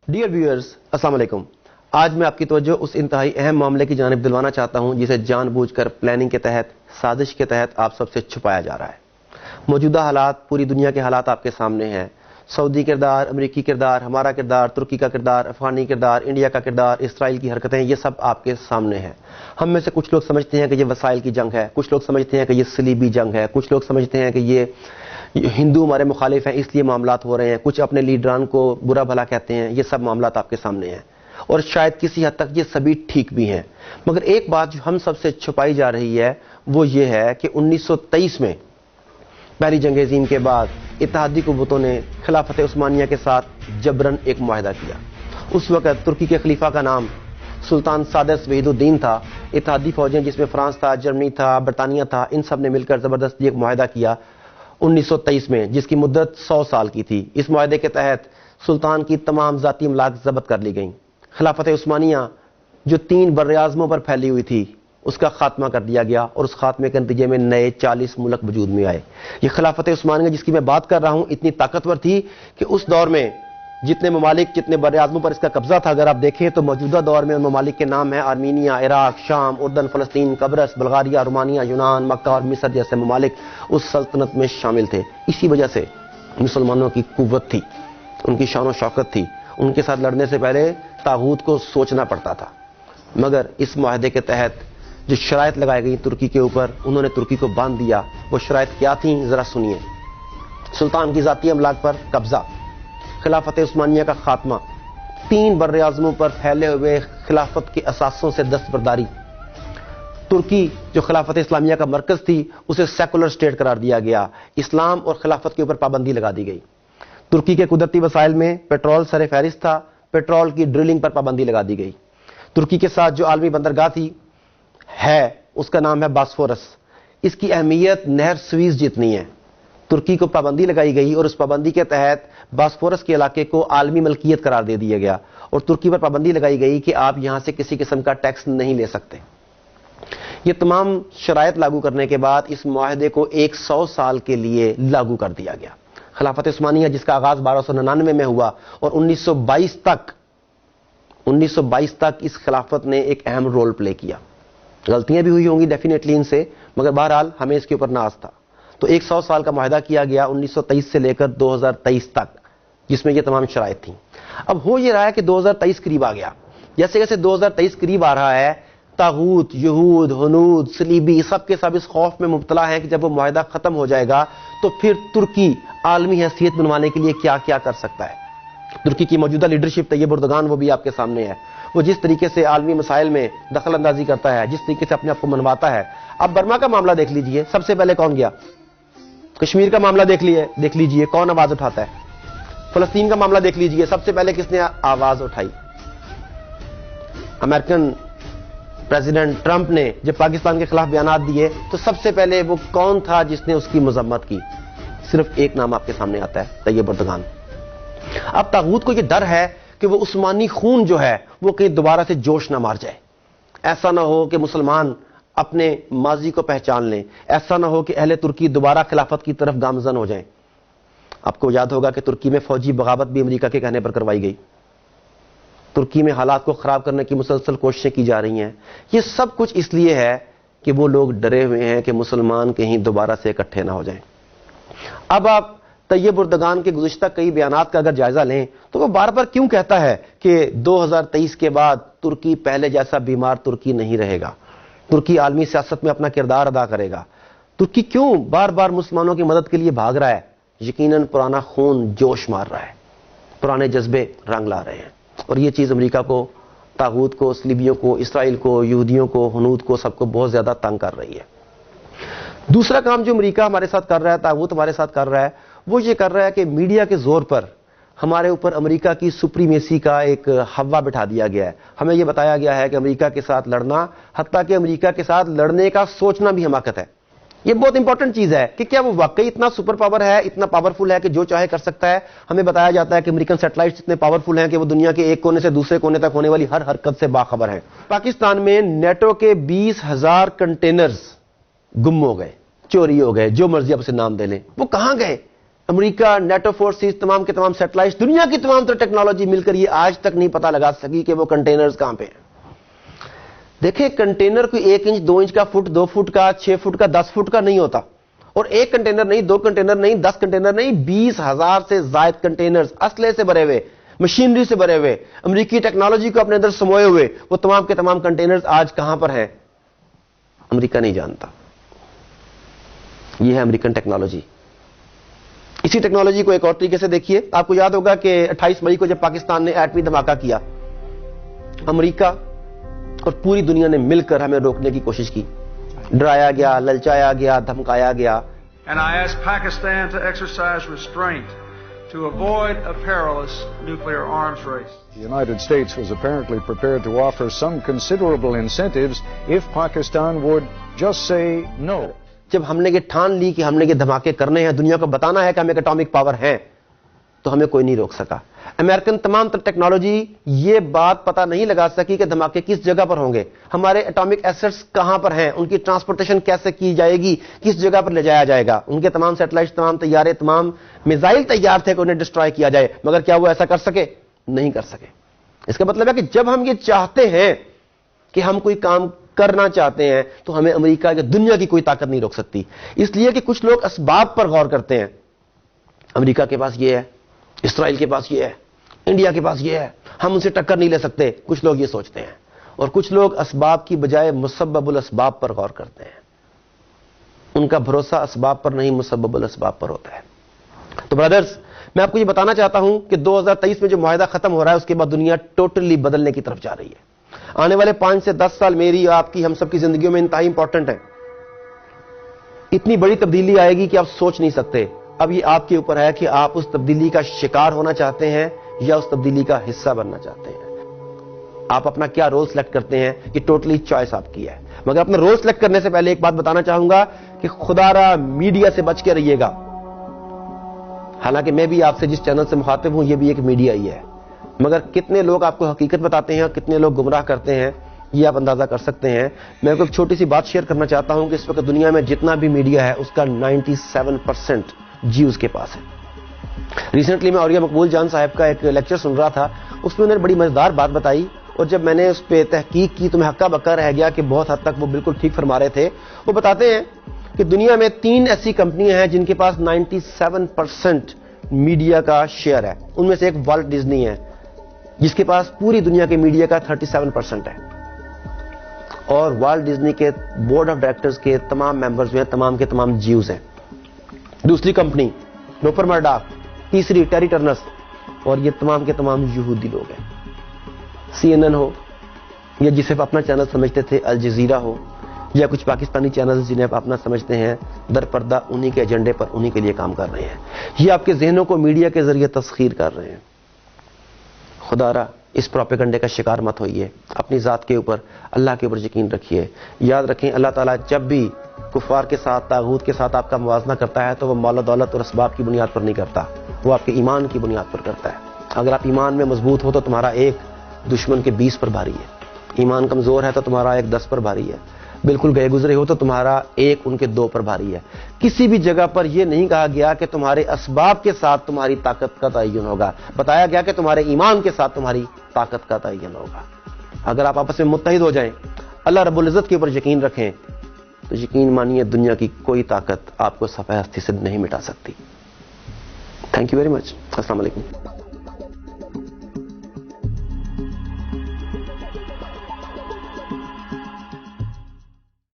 Dear viewers, अस्सलाम वालेकुम। आज मैं आपकी तवज्जो उस इंतहाई अहम मामले की जानिब दिलवाना चाहता हूं जिसे जानबूझकर प्लानिंग के तहत, साजिश के तहत आप सबसे छुपाया जा रहा है। मौजूदा हालात, पूरी दुनिया के हालात आपके सामने हैं। सऊदी किरदार, अमरीकी किरदार, हमारा किरदार, तुर्की का किरदार, अफगानी किरदार, इंडिया का किरदार, इसराइल की हरकतें, ये सब आपके सामने हैं। हम में से कुछ लोग समझते हैं कि ये वसाइल की जंग है, कुछ लोग समझते हैं कि ये सलीबी जंग है, कुछ लोग समझते हैं कि ये हिंदू हमारे मुखालिफ हैं इसलिए मामलात हो रहे हैं, कुछ अपने लीडरान को बुरा भला कहते हैं। ये सब मामलात आपके सामने हैं और शायद किसी हद तक ये सभी ठीक भी हैं। मगर एक बात जो हम सबसे छुपाई जा रही है वो ये है कि 1923 में पहली जंग अज़ीम के बाद इत्तेहादी कुव्वतों ने खिलाफत उस्मानिया के साथ जबरन एक मुआहदा किया। उस वक्त तुर्की के खलीफा का नाम सुल्तान सादस वहीदुद्दीन था। इत्तेहादी फौजें जिसमें फ्रांस था, जर्मनी था, बरतानिया था, इन सब ने मिलकर जबरदस्ती एक मुआहदा किया 1923 में, जिसकी मुद्दत 100 साल की थी। इस मुआहदे के तहत सुल्तान की तमाम ज़ाती अमलाक ज़ब्त कर ली गईं। खिलाफत उस्मानिया जो 3 बर्र-ए-आज़मों पर फैली हुई थी उसका खात्मा कर दिया गया और उस खात्मे के नतीजे में नए 40 मुल्क वजूद में आए। ये खिलाफत उस्मानिया जिसकी मैं बात कर रहा हूं इतनी ताकतवर थी कि उस दौर में जितने ममालिक, जितने बर्र-ए-आज़मों पर इसका कब्जा था, अगर आप देखें तो मौजूदा दौर में उन ममालिक के नाम हैं आर्मीनिया, इराक, शाम, उर्दन, फलस्तीन, कब्रस, बल्गारिया, रोमानिया, यूनान, मक्का और मिस्र जैसे ममालिक उस सल्तनत में शामिल थे। इसी वजह से मुसलमानों की कुव्वत थी, उनकी शान और शौकत थी। उनके साथ लड़ने से पहले तागूत को सोचना पड़ता था। मगर इस मुआहदे के तहत जो शराइत लगाई गई तुर्की के ऊपर, उन्होंने तुर्की को बांध दिया। वो शराइत क्या थी जरा सुनिए। सुल्तान की ज़ाती अमलाक पर कब्जा, खिलाफत उस्मानिया का खात्मा, 3 बर्र-ए-आज़मों पर फैले हुए खिलाफत के असासों से दस्तबरदारी, तुर्की जो खिलाफत इस्लामिया का मरकज थी उसे सेकुलर स्टेट करार दिया गया। इस्लाम और खिलाफत के ऊपर पाबंदी लगा दी गई। तुर्की के कुदरती वसाइल में पेट्रोल सर फहरिस्त था, पेट्रोल की ड्रिलिंग पर पाबंदी लगा दी गई। तुर्की के साथ जो आलमी बंदरगाह थी है उसका नाम है बास्फोरस। इसकी अहमियत नहर स्वीज जितनी है। तुर्की को पाबंदी लगाई गई और उस पाबंदी के तहत बास्फोरस के इलाके को आलमी मलकियत करार दे दिया गया और तुर्की पर पाबंदी लगाई गई कि आप यहां से किसी किस्म का टैक्स नहीं ले सकते। ये तमाम शराइत लागू करने के बाद इस मुआहदे को 100 साल के लिए लागू कर दिया गया। खिलाफत उस्मानिया जिसका आगाज 1299 में हुआ और 1922 तक इस खिलाफत ने एक अहम रोल प्ले किया। गलतियां भी हुई होंगी डेफिनेटली इनसे, मगर बहरहाल हमें इसके ऊपर नाज था। तो 100 साल का मुआहदा किया गया 1923 से लेकर 2023 तक, जिसमें ये तमाम शराइत थी। अब हो ये रहा है कि 2023 करीब आ गया। जैसे जैसे 2023 करीब आ रहा है, तागूत, यहूद, हनूद, सलीबी सब के सब इस खौफ में मुब्तला हैं कि जब वो मुआहदा खत्म हो जाएगा तो फिर तुर्की आलमी हैसियत बनवाने के लिए क्या क्या कर सकता है। तुर्की की मौजूदा लीडरशिप तैयब एर्दोगान वो भी आपके सामने है। वो जिस तरीके से आलमी मसाइल में दखल अंदाजी करता है, जिस तरीके से अपने आप को मनवाता है। अब बर्मा का मामला देख लीजिए, सबसे पहले कौन गया। कश्मीर का मामला देख लीजिए कौन आवाज उठाता है। फलस्तीन का मामला देख लीजिए, सबसे पहले किसने आवाज उठाई। अमेरिकन प्रेसिडेंट ट्रंप ने जब पाकिस्तान के खिलाफ बयानात दिए तो सबसे पहले वो कौन था जिसने उसकी मजम्मत की। सिर्फ एक नाम आपके सामने आता है, तैयब एर्दोगान। अब तागूत को यह डर है कि वो उस्मानी खून जो है वो कहीं दोबारा से जोश ना मार जाए। ऐसा ना हो कि मुसलमान अपने माजी को पहचान लें, ऐसा ना हो कि अहले तुर्की दोबारा खिलाफत की तरफ गामजन हो जाएं। आपको याद होगा कि तुर्की में फौजी बगावत भी अमेरिका के कहने पर करवाई गई। तुर्की में हालात को खराब करने की मुसलसल कोशिशें की जा रही हैं। ये सब कुछ इसलिए है कि वो लोग डरे हुए हैं कि मुसलमान कहीं दोबारा से इकट्ठे ना हो जाएं। अब आप तैयब एर्दोगान के गुज़िश्ता कई बयानात का अगर जायजा लें तो वो बार बार क्यों कहता है कि 2023 के बाद तुर्की पहले जैसा बीमार तुर्की नहीं रहेगा, तुर्की आलमी सियासत में अपना किरदार अदा करेगा। तुर्की क्यों बार बार मुसलमानों की मदद के लिए भाग रहा है। यकीनन पुराना खून जोश मार रहा है, पुराने जज्बे रंग ला रहे हैं और ये चीज अमेरिका को, तागूत को, सलीबियों को, इसराइल को, यहूदियों को, हनूद को, सबको बहुत ज्यादा तंग कर रही है। दूसरा काम जो अमेरिका हमारे साथ कर रहा है, तागूत हमारे साथ कर रहा है, वो ये कर रहा है कि मीडिया के जोर पर हमारे ऊपर अमेरिका की सुप्रीमेसी का एक हवा बिठा दिया गया है। हमें यह बताया गया है कि अमेरिका के साथ लड़ना, हत्ता कि अमेरिका के साथ लड़ने का सोचना भी हमाकत है। यह बहुत इंपॉर्टेंट चीज है कि क्या वो वाकई इतना सुपर पावर है, इतना पावरफुल है कि जो चाहे कर सकता है। हमें बताया जाता है कि अमेरिकन सैटेलाइट्स इतने पावरफुल हैं कि वो दुनिया के एक कोने से दूसरे कोने तक होने वाली हर हरकत से बाखबर है। पाकिस्तान में नेटो के 20,000 कंटेनर्स गुम हो गए, चोरी हो गए, जो मर्जी आप उसे नाम दे लें। वो कहां गए? امریکہ، نیٹو فورسز، تمام کے تمام سیٹلائٹ، دنیا کی تمام تر ٹیکنالوجی مل کر یہ آج تک نہیں پتا لگا سکی کہ وہ کنٹینرز کہاں پہ ہیں. دیکھیں کنٹینر کوئی 1 انچ 2 انچ کا، فٹ 2 فٹ کا، 6 فٹ کا، 10 فٹ کا نہیں ہوتا. اور ایک کنٹینر نہیں، 2 کنٹینر نہیں، 10 کنٹینر نہیں، 20,000 سے زائد کنٹینرز اسلحے سے بھرے ہوئے، مشینری سے بھرے ہوئے، امریکی ٹیکنالوجی کو اپنے اندر سموئے ہوئے، وہ تمام کے تمام کنٹینرز آج کہاں پر ہیں امریکہ نہیں جانتا. یہ ہے امریکن ٹیکنالوجی. اسی ٹیکنالوجی کو ایک اور طریقے سے دیکھیے. آپ کو یاد ہوگا کہ 28 مئی کو جب پاکستان نے ایٹمی دھماکہ کیا، امریکہ اور پوری دنیا نے مل کر ہمیں روکنے کی کوشش کی. ڈرایا گیا، للچایا گیا، دھمکایا گیا. And I ask Pakistan to exercise restraint to avoid a perilous nuclear arms race. The United States was apparently prepared to offer some considerable incentives if Pakistan would just say no. جب ہم نے یہ ٹھان لی کہ ہم نے یہ دھماکے کرنے ہیں، دنیا کو بتانا ہے کہ ہم ایک اٹامک پاور ہیں، تو ہمیں کوئی نہیں روک سکا. امریکن تمام تر ٹیکنالوجی یہ بات پتہ نہیں لگا سکی کہ دھماکے کس جگہ پر ہوں گے، ہمارے اٹامک ایسٹس کہاں پر ہیں، ان کی ٹرانسپورٹیشن کیسے کی جائے گی، کس جگہ پر لے جایا جائے گا. ان کے تمام سیٹلائٹ، تمام طیارے، تمام میزائل تیار تھے کہ انہیں ڈسٹرائے کیا جائے، مگر کیا وہ ایسا کر سکے؟ نہیں کر سکے. اس کا مطلب ہے کہ جب ہم یہ چاہتے ہیں کہ ہم کوئی کام کرنا چاہتے ہیں تو ہمیں امریکہ یا دنیا کی کوئی طاقت نہیں روک سکتی. اس لیے کہ کچھ لوگ اسباب پر غور کرتے ہیں. امریکہ کے پاس یہ ہے، اسرائیل کے پاس یہ ہے، انڈیا کے پاس یہ ہے، ہم ان سے ٹکر نہیں لے سکتے. کچھ لوگ یہ سوچتے ہیں، اور کچھ لوگ اسباب کی بجائے مسبب الاسباب پر غور کرتے ہیں. ان کا بھروسہ اسباب پر نہیں، مسبب الاسباب پر ہوتا ہے. تو برادرز، میں آپ کو یہ بتانا چاہتا ہوں کہ 2023 میں جو معاہدہ ختم ہو رہا ہے اس کے بعد دنیا ٹوٹلی بدلنے کی طرف جا رہی ہے. آنے والے 5 سے 10 سال میری، آپ کی، ہم سب کی زندگیوں میں انتہائی امپورٹنٹ ہے. اتنی بڑی تبدیلی آئے گی کہ آپ سوچ نہیں سکتے. اب یہ آپ کے اوپر ہے کہ آپ اس تبدیلی کا شکار ہونا چاہتے ہیں یا اس تبدیلی کا حصہ بننا چاہتے ہیں. آپ اپنا کیا رول سلیکٹ کرتے ہیں، یہ ٹوٹلی چوائس آپ کی ہے. مگر اپنا رول سلیکٹ کرنے سے پہلے ایک بات بتانا چاہوں گا کہ خدا را میڈیا سے بچ کے رہیے گا. حالانکہ میں بھی آپ سے جس چینل سے مخاطب ہوں، یہ بھی ایک میڈیا ہی ہے، مگر کتنے لوگ آپ کو حقیقت بتاتے ہیں اور کتنے لوگ گمراہ کرتے ہیں، یہ آپ اندازہ کر سکتے ہیں. میں کو ایک چھوٹی سی بات شیئر کرنا چاہتا ہوں کہ اس وقت دنیا میں جتنا بھی میڈیا ہے اس کا 97% جیوز کے پاس ہے. ریسنٹلی میں اوریہ مقبول جان صاحب کا ایک لیکچر سن رہا تھا، اس میں انہوں نے بڑی مزیدار بات بتائی، اور جب میں نے اس پہ تحقیق کی تو میں ہکا بکا رہ گیا کہ بہت حد تک وہ بالکل ٹھیک فرما رہے تھے. وہ بتاتے ہیں کہ دنیا میں 3 ایسی کمپنیاں ہیں جن کے پاس 97% میڈیا کا شیئر ہے. ان میں سے ایک والٹ ڈزنی ہے جس کے پاس پوری دنیا کے میڈیا کا 37% ہے، اور والٹ ڈزنی کے بورڈ آف ڈائریکٹرز کے تمام ممبرز جو ہیں تمام کے تمام جیوز ہیں. دوسری کمپنی روپر مرڈاک، تیسری ٹیری ٹرنرس، اور یہ تمام کے تمام یہودی لوگ ہیں. CNN ہو یا جسے آپ اپنا چینل سمجھتے تھے، الجزیرہ ہو یا کچھ پاکستانی چینلز جنہیں آپ اپنا سمجھتے ہیں، در پردہ انہی کے ایجنڈے پر انہی کے لیے کام کر رہے ہیں. یہ آپ کے ذہنوں کو میڈیا کے ذریعے تسخیر کر رہے ہیں. خدا را اس پروپیگنڈے کا شکار مت ہوئیے. اپنی ذات کے اوپر، اللہ کے اوپر یقین رکھیے. یاد رکھیں اللہ تعالیٰ جب بھی کفار کے ساتھ، طاغوت کے ساتھ آپ کا موازنہ کرتا ہے تو وہ مال و دولت اور اسباب کی بنیاد پر نہیں کرتا، وہ آپ کے ایمان کی بنیاد پر کرتا ہے. اگر آپ ایمان میں مضبوط ہو تو تمہارا ایک دشمن کے 20 پر بھاری ہے. ایمان کمزور ہے تو تمہارا ایک 10 پر بھاری ہے. بالکل گئے گزرے ہو تو تمہارا ایک ان کے 2 پر بھاری ہے. کسی بھی جگہ پر یہ نہیں کہا گیا کہ تمہارے اسباب کے ساتھ تمہاری طاقت کا تعین ہوگا، بتایا گیا کہ تمہارے ایمان کے ساتھ تمہاری طاقت کا تعین ہوگا. اگر آپ آپس میں متحد ہو جائیں، اللہ رب العزت کے اوپر یقین رکھیں، تو یقین مانیے دنیا کی کوئی طاقت آپ کو صفحہ ہستی سے نہیں مٹا سکتی. Thank you very much. السلام علیکم.